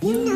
You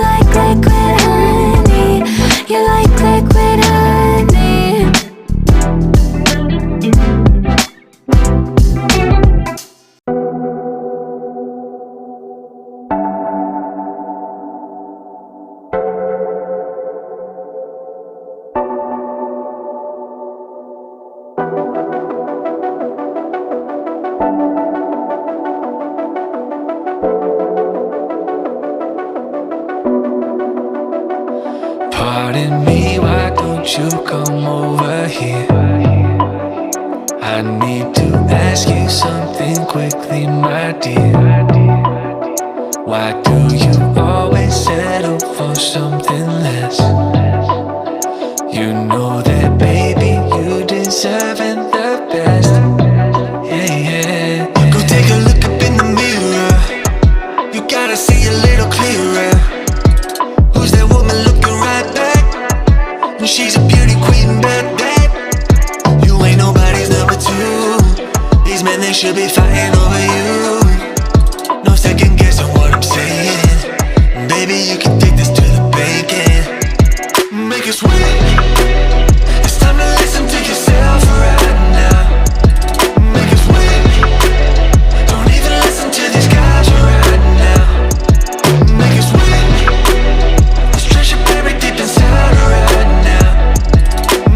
like Pardon me, why don't you come over here? I need to ask you something quickly, my dear. Why do you always settle for something less? You know that, baby, you deserving the best. Yeah, yeah. Go take a look up in the mirror. You gotta see a little clearer. Who's that woman looking right back? She's a beauty queen, bad. You ain't nobody's number two. These men, they should be fighting over you. No second guessing what I'm saying. Baby, you can take this to the bank and make it sweet. It's time to listen to yourself right now. Make it sweet. Don't even listen to these guys right now. Make it sweet. This treasure buried deep inside right now.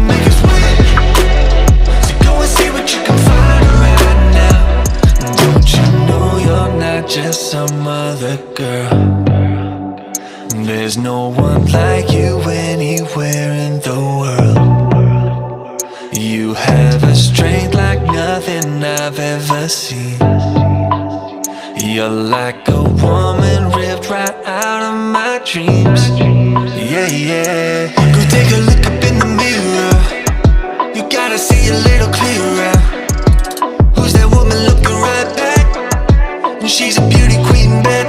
Make it sweet. So go and see what you can find right now. Don't you know you're not just some other girl? There's no one like you anywhere in the world. You have a strength like nothing I've ever seen. You're like a woman ripped right out of my dreams. Yeah, yeah. Go take a look up in the mirror. You gotta see a little clearer. Who's that woman looking right back? She's a beauty queen, bad.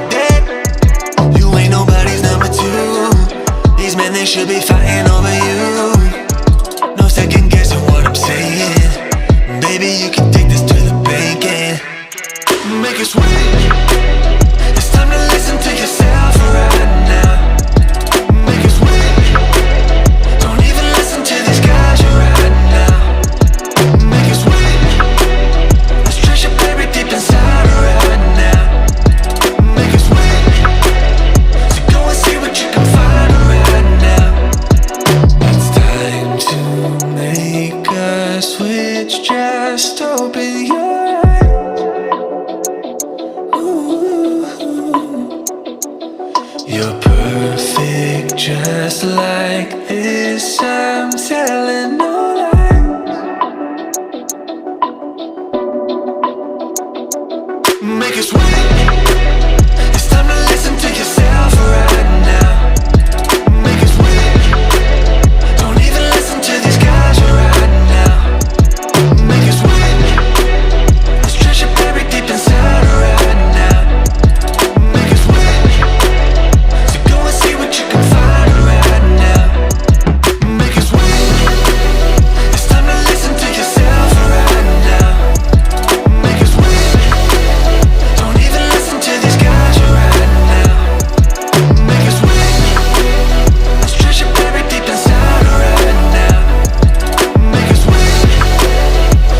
You ain't nobody's number two. These men, they should be fighting over you. No second guessing what I'm saying. Baby, you can take this to the bank and make it sweet. It's time to listen to yourself right now. Make it sweet. Don't even listen to these guys right now. Make it sweet. This treasure buried deep inside right now. Make it sweet. So go and see what you can find right now. It's time to make a switch. Just open your eyes. Ooh. You're perfect just like this. I'm telling no lies. Make it sweet. It's time to listen to yourself right now. Make it sweet. Don't even listen to these guys right now. Make it sweet. This treasure buried deep inside right now. Make it sweet. So go and see what you can find right now. Make it sweet. It's time to listen to yourself right now. Make it sweet. Don't even listen to these guys right now. Make it sweet. This treasure buried deep inside right now. Make it sweet.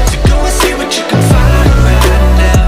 So go and see what you can find right now.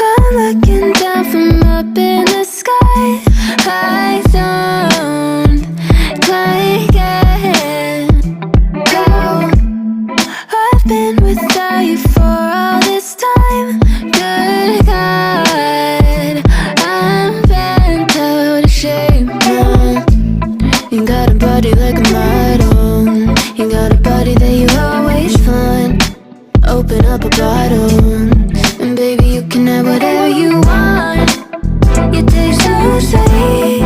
I'm looking down from up in the sky. I don't like it. Oh, I've been without you for all this time. Good God, I'm bent out of shape now. You got a body like a model. You got a body that you always find. Open up a bottle, and baby you can have whatever you want. You taste so sweet,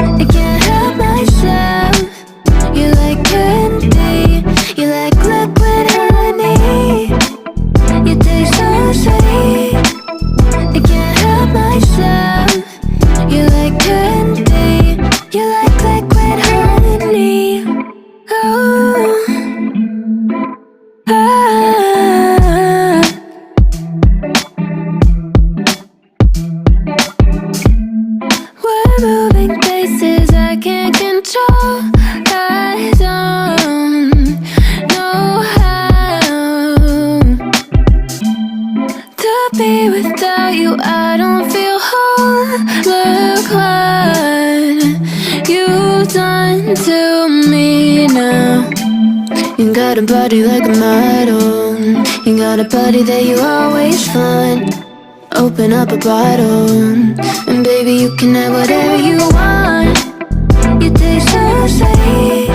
I can't help myself. You like candy, you like liquid honey. You taste so sweet, I can't help myself. You like candy, you like liquid honey. Oh, ah. We're moving places I can't control. I don't know how to be without you. I don't feel whole. Look what you've done to me now. You got a body like a model. You got a body that you always find. Open up a bottle, and baby you can have whatever you want. You taste so sweet,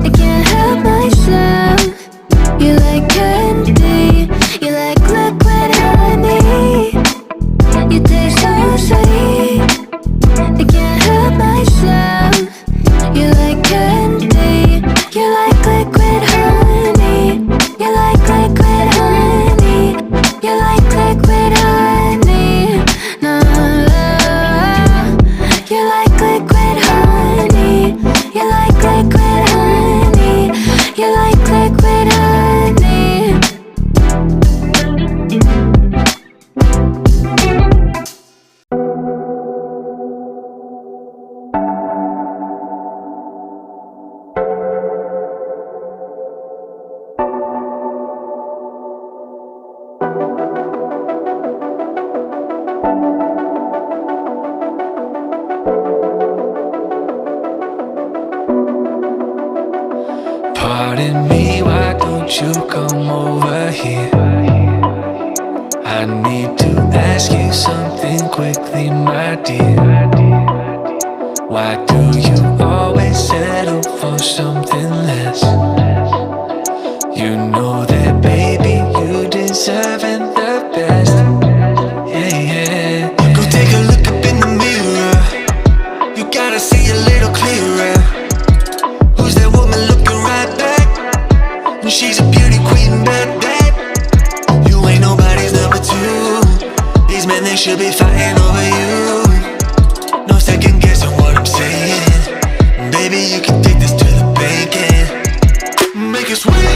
I can't help myself. You like candy, you like liquid honey. You taste so sweet, I can't help myself. You like candy, you like liquid honey. You like liquid honey. You like liquid honey. No, you like liquid honey. You like liquid honey. You like liquid honey. Pardon me, why don't you come over here? I need to ask you something quickly, my dear. Why do you always settle for something less? You know that, baby, you deserving the best. Yeah, yeah. Go take a look up in the mirror. You gotta see a little clearer. Who's that woman looking right back? And she's a beauty queen, bad. You ain't nobody's number two. These men, they should be fighting over you. No second guessing what I'm saying. Baby, you can take this to the bank and make it sweet.